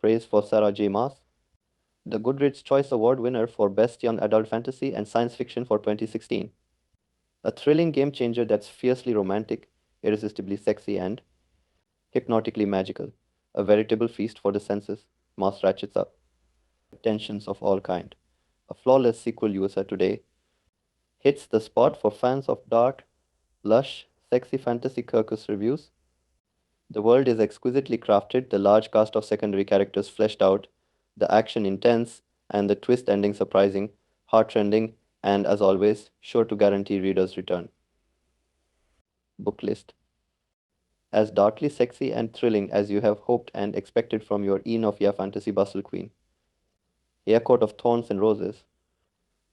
praise for Sarah J. Maas, the Goodreads Choice Award winner for Best Young Adult Fantasy and Science Fiction for 2016. A thrilling game changer that's fiercely romantic, irresistibly sexy, and hypnotically magical. A veritable feast for the senses. Mass ratchets up tensions of all kind. A flawless sequel user today hits the spot for fans of dark, lush, sexy fantasy circus reviews. The world is exquisitely crafted, the large cast of secondary characters fleshed out, the action intense, and the twist ending surprising, heartrending, and as always, sure to guarantee readers' return. Book list. As darkly sexy and thrilling as you have hoped and expected from your Een of Ya fantasy bustle queen. A Court of Thorns and Roses.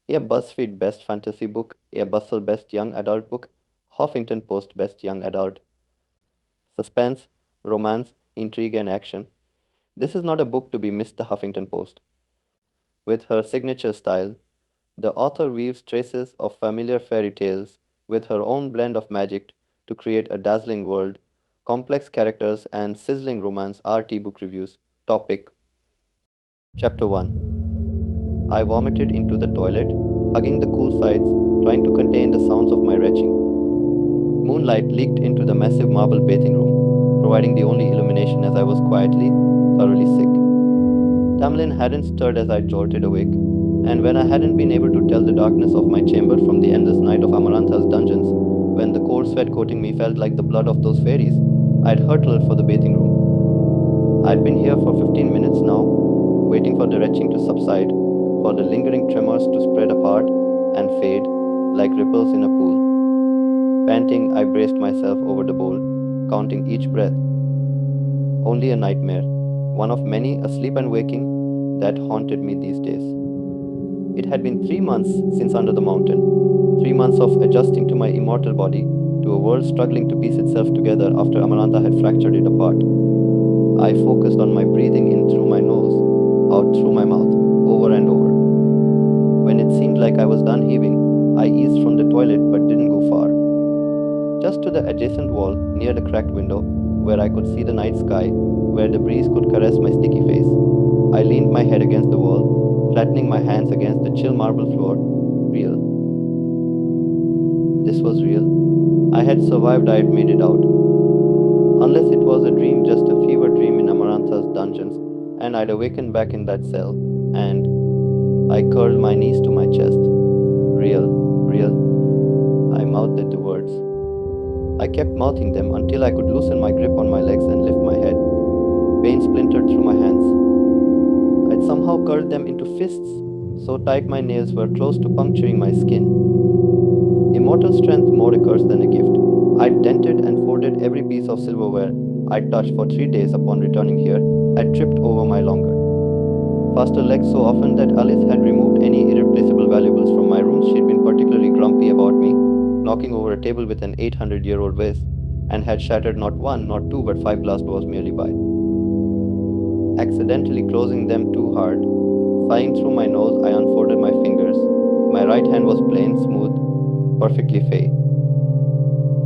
A BuzzFeed Best Fantasy Book, a Bustle Best Young Adult Book, Huffington Post Best Young Adult. Suspense, romance, intrigue, and action. This is not a book to be missed, the Huffington Post. With her signature style, the author weaves traces of familiar fairy tales with her own blend of magic to create a dazzling world, complex characters, and sizzling romance. RT Book Reviews. Topic. Chapter 1. I vomited into the toilet, hugging the cool sides, trying to contain the sounds of my retching. Moonlight leaked into the massive marble bathing room, providing the only illumination as I was quietly, thoroughly sick. Tamlin hadn't stirred as I jolted awake, and when I hadn't been able to tell the darkness of my chamber from the endless night of Amarantha's dungeons, when the cold sweat coating me felt like the blood of those fairies, I'd hurtled for the bathing room. I'd been here for 15 minutes now, waiting for the retching to subside, for the lingering tremors to spread apart and fade like ripples in a pool. Panting, I braced myself over the bowl, counting each breath. Only a nightmare, one of many asleep and waking, that haunted me these days. It had been 3 months since Under the Mountain, 3 months of adjusting to my immortal body, to a world struggling to piece itself together after Amarantha had fractured it apart. I focused on my breathing in through my nose, out through my mouth, over and over. When it seemed like I was done heaving, I eased from the toilet but didn't go far. Just to the adjacent wall, near the cracked window, where I could see the night sky, where the breeze could caress my sticky face, I leaned my head against the wall, flattening my hands against the chill marble floor. Real. This was real. I had survived, I had made it out. Unless it was a dream, just a fever dream in Amarantha's dungeons, and I'd awakened back in that cell, and I curled my knees to my chest. Real, real. I mouthed the words. I kept mouthing them until I could loosen my grip on my legs and lift my head. Pain splintered through my hands. I'd somehow curled them into fists, so tight my nails were close to puncturing my skin. Immortal strength, more a curse than a gift. I'd dented and folded every piece of silverware I'd touched for 3 days upon returning here, had tripped over my longer. Faster legs so often that Alice had removed any irreplaceable valuables from my room. She'd been particularly grumpy about me, knocking over a table with an 800-year-old vase, and had shattered not one, not two, but 5 glass doors merely by accidentally closing them too hard. Sighing through my nose, I unfolded my fingers. My right hand was plain, smooth, perfectly fey.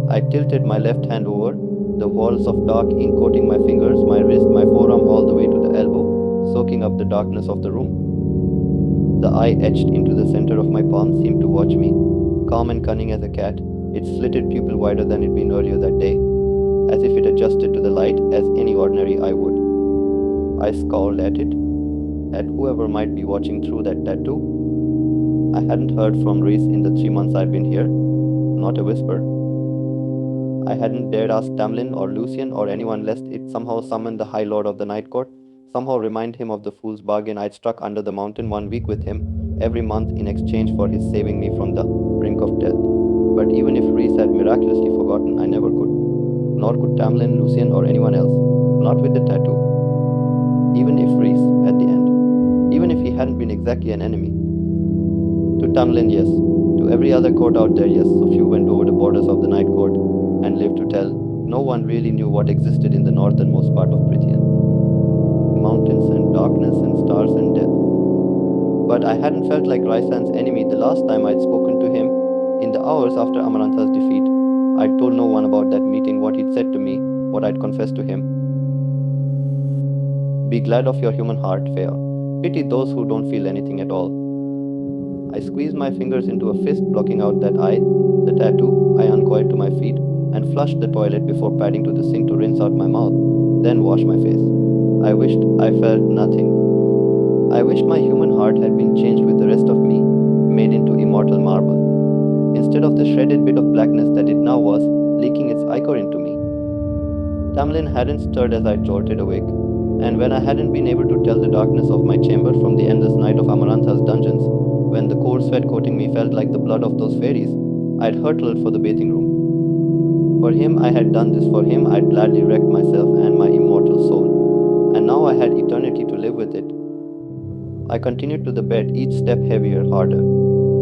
I tilted my left hand over, the walls of dark ink coating my fingers, my wrist, my forearm all the way to the elbow, soaking up the darkness of the room. The eye etched into the center of my palm seemed to watch me, calm and cunning as a cat, its slitted pupil wider than it'd been earlier that day, as if it adjusted to the light as any ordinary eye would. I scowled at it, at whoever might be watching through that tattoo. I hadn't heard from Reese in the 3 months I'd been here, not a whisper. I hadn't dared ask Tamlin or Lucian or anyone lest it somehow summon the High Lord of the Night Court, somehow remind him of the fool's bargain I'd struck under the mountain 1 week with him, every month in exchange for his saving me from the brink of death. But even if Reese had miraculously forgotten, I never could. Nor could Tamlin, Lucian, or anyone else, not with the tattoo. Even if Reese, at the end, even if he hadn't been exactly an enemy. To Tamlin, yes. To every other court out there, yes. So few went over the borders of the Night Court and lived to tell. No one really knew what existed in the northernmost part of Prithian. Mountains and darkness and stars and death. But I hadn't felt like Raisan's enemy the last time I'd spoken to him. In the hours after Amarantha's defeat, I'd told no one about that meeting, what he'd said to me, what I'd confessed to him. Be glad of your human heart, fair. Pity those who don't feel anything at all. I squeezed my fingers into a fist, blocking out that eye, the tattoo. I uncoiled to my feet and flushed the toilet before padding to the sink to rinse out my mouth, then wash my face. I wished I felt nothing. I wished my human heart had been changed with the rest of me, made into immortal marble, instead of the shredded bit of blackness that it now was, leaking its ichor into me. Tamlin hadn't stirred as I jolted awake, and when I hadn't been able to tell the darkness of my chamber from the endless night of Amarantha's dungeons, when the cold sweat coating me felt like the blood of those fairies, I'd hurtled for the bathing room. For him I had done this, for him I'd gladly wrecked myself and my immortal soul, and now I had eternity to live with it. I continued to the bed, each step heavier, harder.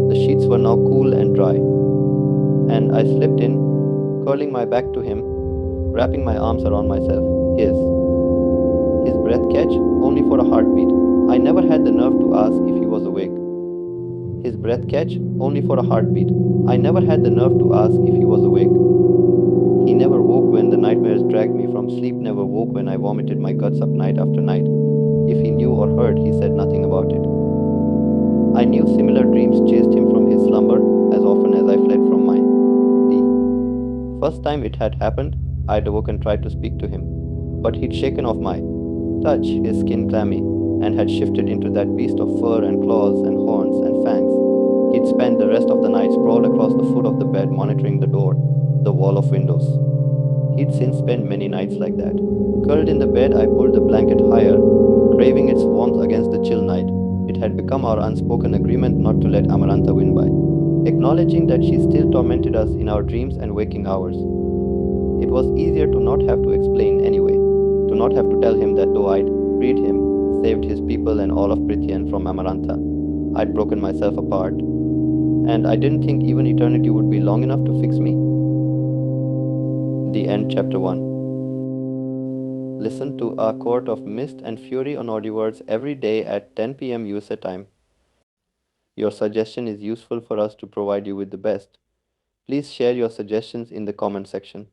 The sheets were now cool and dry, and I slipped in, curling my back to him, wrapping my arms around myself. His breath catch, only for a heartbeat. I never had the nerve to ask if he was awake. His breath catch, only for a heartbeat. I never had the nerve to ask if he was awake. He never woke when the nightmares dragged me from sleep, never woke when I vomited my guts up night after night. If he knew or heard, he said nothing about it. I knew similar dreams chased him from his slumber as often as I fled from mine. The first time it had happened, I'd awoke and tried to speak to him, but he'd shaken off my touch, his skin clammy, and had shifted into that beast of fur and claws and horns and fangs. He'd spent the rest of the night sprawled across the foot of the bed, monitoring the door, the wall of windows. He'd since spent many nights like that. Curled in the bed, I pulled the blanket higher, craving its warmth against the chill night. It had become our unspoken agreement not to let Amarantha win by, acknowledging that she still tormented us in our dreams and waking hours. It was easier to not have to explain anyway, to not have to tell him that though I'd freed him, saved his people and all of Prithian from Amarantha, I'd broken myself apart, and I didn't think even eternity would be long enough to fix me. The End, Chapter 1. Listen to A Court of Mist and Fury on AudioWords every day at 10 p.m. USA time. Your suggestion is useful for us to provide you with the best. Please share your suggestions in the comment section.